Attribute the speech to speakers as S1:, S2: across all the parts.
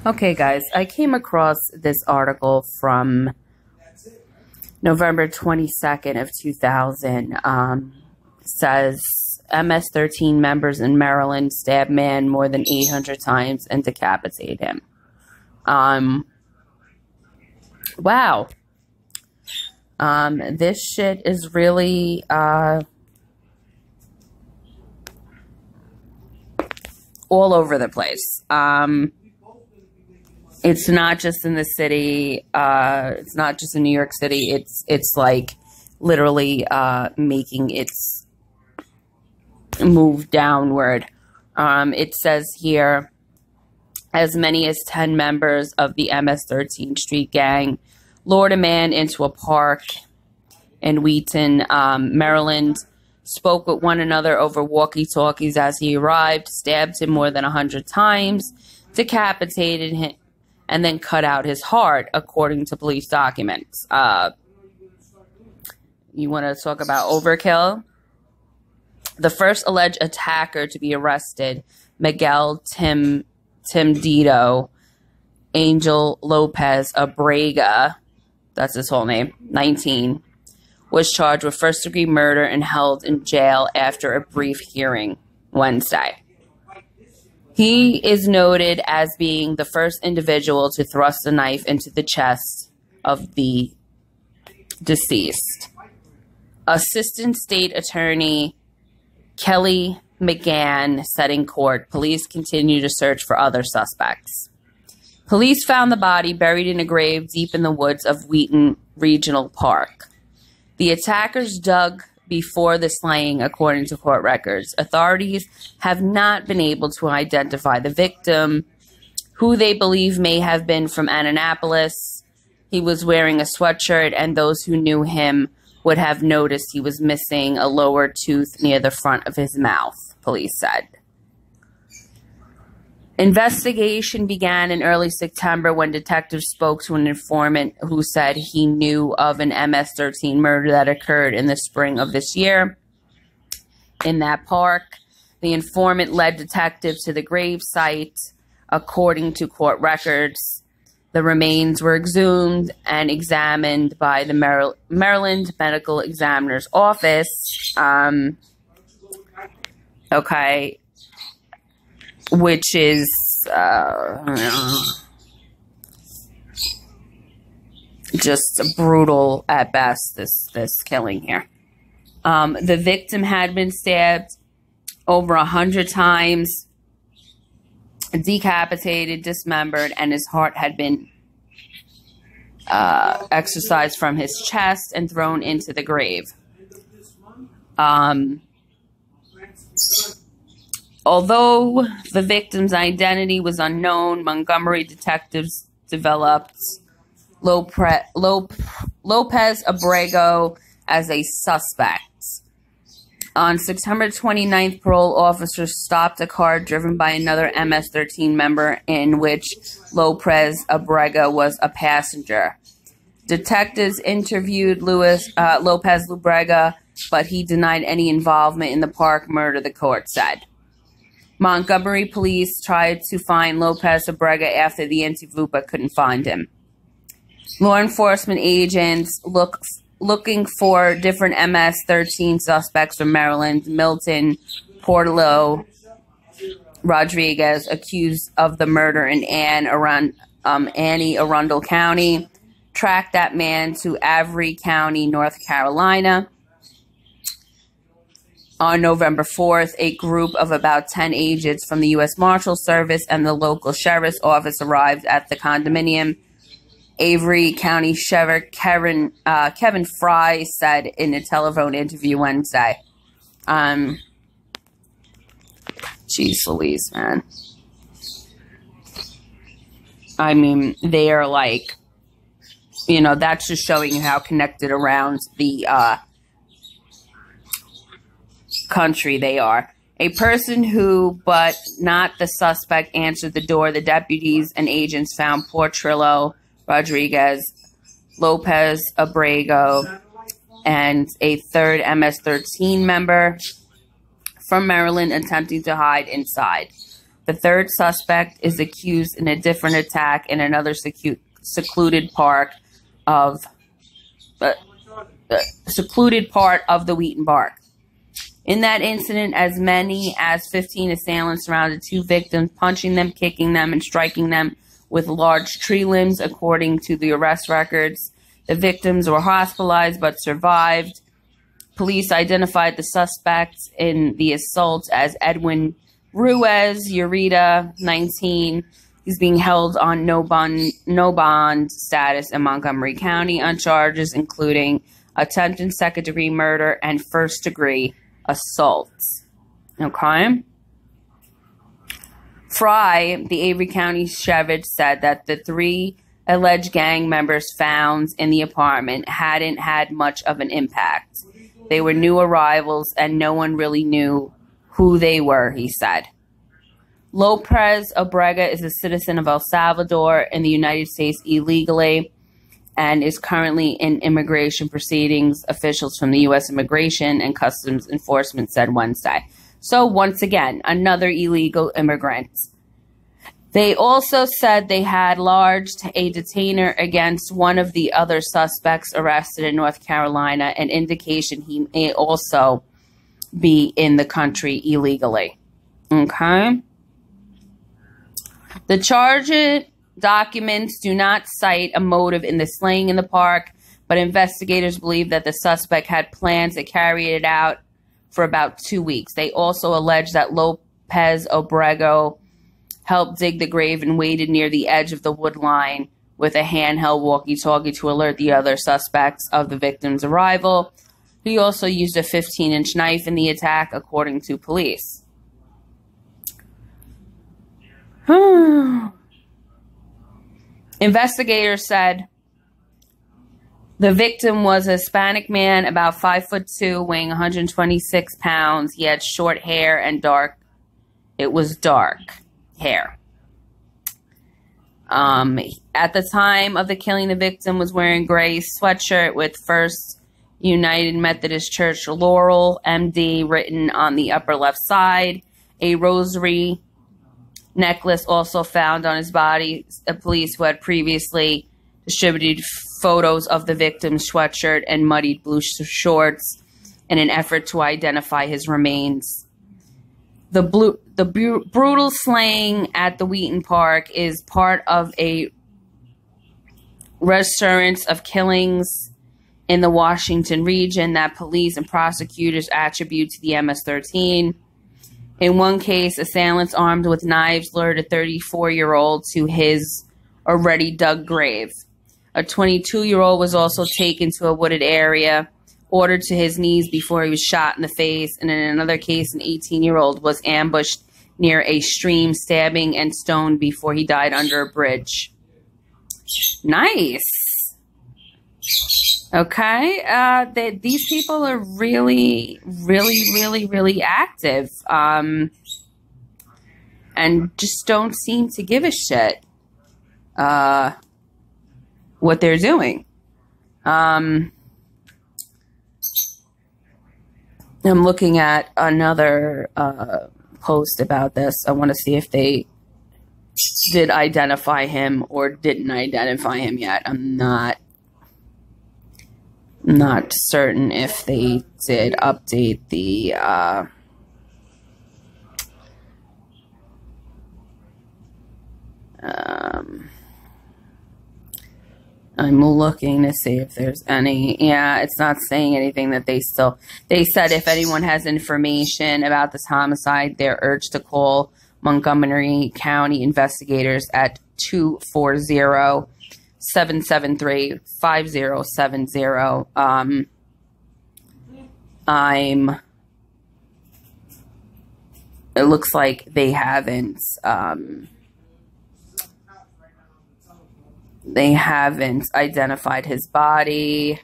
S1: Okay, guys, I came across this article from November 22nd of 2000. Says MS-13 members in Maryland stab man more than 800 times and decapitate him. Wow. This shit is really, all over the place. It's not just in the city. It's not just in New York City. It's like literally making its move downward. It says here, as many as 10 members of the MS-13 street gang lured a man into a park in Wheaton, Maryland, spoke with one another over walkie-talkies as he arrived, stabbed him more than 100 times, decapitated him, and then cut out his heart, according to police documents. You want to talk about overkill? The first alleged attacker to be arrested, Miguel Angel Lopez Abrego, that's his whole name, 19, was charged with first-degree murder and held in jail after a brief hearing Wednesday. He is noted as being the first individual to thrust a knife into the chest of the deceased. Assistant State Attorney Kelly McGann said in court, police continue to search for other suspects. Police found the body buried in a grave deep in the woods of Wheaton Regional Park. The attackers dug before the slaying, according to court records. Authorities have not been able to identify the victim, who they believe may have been from Annapolis. He was wearing a sweatshirt, and those who knew him would have noticed he was missing a lower tooth near the front of his mouth, police said. Investigation began in early September when detectives spoke to an informant who said he knew of an MS-13 murder that occurred in the spring of this year in that park. The informant led detectives to the grave site. According to court records, the remains were exhumed and examined by the Maryland Medical Examiner's Office. Okay. Which is just brutal at best, this killing here. The victim had been stabbed over 100 times, decapitated, dismembered, and his heart had been excised from his chest and thrown into the grave. Although the victim's identity was unknown, Montgomery detectives developed Lopez Abrego as a suspect. On September 29th, parole officers stopped a car driven by another MS-13 member in which Lopez Abrego was a passenger. Detectives interviewed Lopez Abrego, but he denied any involvement in the park murder, the court said. Montgomery police tried to find Lopez Abrego after the interview, but couldn't find him. Law enforcement agents looking for different MS-13 suspects from Maryland, Milton, Portillo, Rodriguez, accused of the murder in Anne Arundel County, tracked that man to Avery County, North Carolina. On November 4th, a group of about 10 agents from the U.S. Marshal Service and the local sheriff's office arrived at the condominium. Avery County Sheriff Kevin Frey said in a telephone interview Wednesday. Jeez Louise, man. I mean, they are like, you know, that's just showing you how connected around the country they are. A person who, but not the suspect, answered the door. The deputies and agents found Portillo, Rodriguez, Lopez Abrego, and a third MS-13 member from Maryland attempting to hide inside. The third suspect is accused in a different attack in another secluded part of the Wheaton Park. In that incident, as many as 15 assailants surrounded two victims, punching them, kicking them, and striking them with large tree limbs, according to the arrest records. The victims were hospitalized but survived. Police identified the suspects in the assault as Edwin Ruiz Ureta, 19. He's being held on no bond status in Montgomery County on charges including attempted second-degree murder and first-degree assault. Okay. Frey, the Avery County Sheriff, said that the three alleged gang members found in the apartment hadn't had much of an impact. They were new arrivals and no one really knew who they were, he said. Lopez Abrego is a citizen of El Salvador in the United States illegally and is currently in immigration proceedings, officials from the U.S. Immigration and Customs Enforcement said Wednesday. So once again, another illegal immigrant. They also said they had lodged a detainer against one of the other suspects arrested in North Carolina, an indication he may also be in the country illegally. Okay. The charge documents do not cite a motive in the slaying in the park, but investigators believe that the suspect had plans to carry it out for about 2 weeks. They also allege that Lopez Abrego helped dig the grave and waited near the edge of the wood line with a handheld walkie-talkie to alert the other suspects of the victim's arrival. He also used a 15-inch knife in the attack, according to police. Investigators said the victim was a Hispanic man, about 5'2", weighing 126 pounds. He had short hair and dark hair. At the time of the killing, the victim was wearing gray sweatshirt with First United Methodist Church Laurel, MD, written on the upper left side. A rosary necklace also found on his body. The police, who had previously distributed photos of the victim's sweatshirt and muddied blue shorts in an effort to identify his remains. The brutal slaying at the Wheaton Park is part of a resurgence of killings in the Washington region that police and prosecutors attribute to the MS-13. In one case, assailants armed with knives lured a 34-year-old to his already dug grave. A 22-year-old was also taken to a wooded area, ordered to his knees before he was shot in the face. And in another case, an 18-year-old was ambushed near a stream, stabbing and stoned before he died under a bridge. Nice. Okay. These people are really, really, really, really active. And just don't seem to give a shit what they're doing. I'm looking at another post about this. I want to see if they did identify him or didn't identify him yet. I'm not certain if they did update the I'm looking to see if there's any. Yeah, it's not saying anything that they said if anyone has information about this homicide, they're urged to call Montgomery County investigators at 240-773-5070. It looks like they haven't identified his body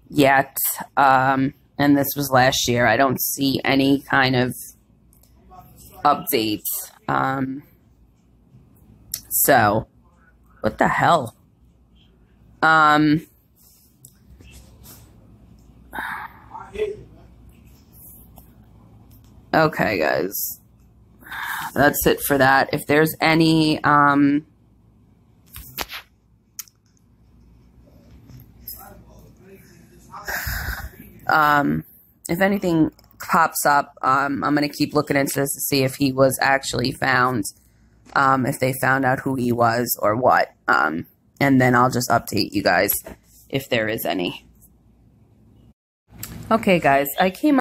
S1: yet. And this was last year. I don't see any kind of updates. So what the hell? Okay, guys. that's it for that. If there's any, if anything pops up, I'm going to keep looking into this to see if he was actually found, if they found out who he was or what. And then I'll just update you guys if there is any. Okay, guys, I came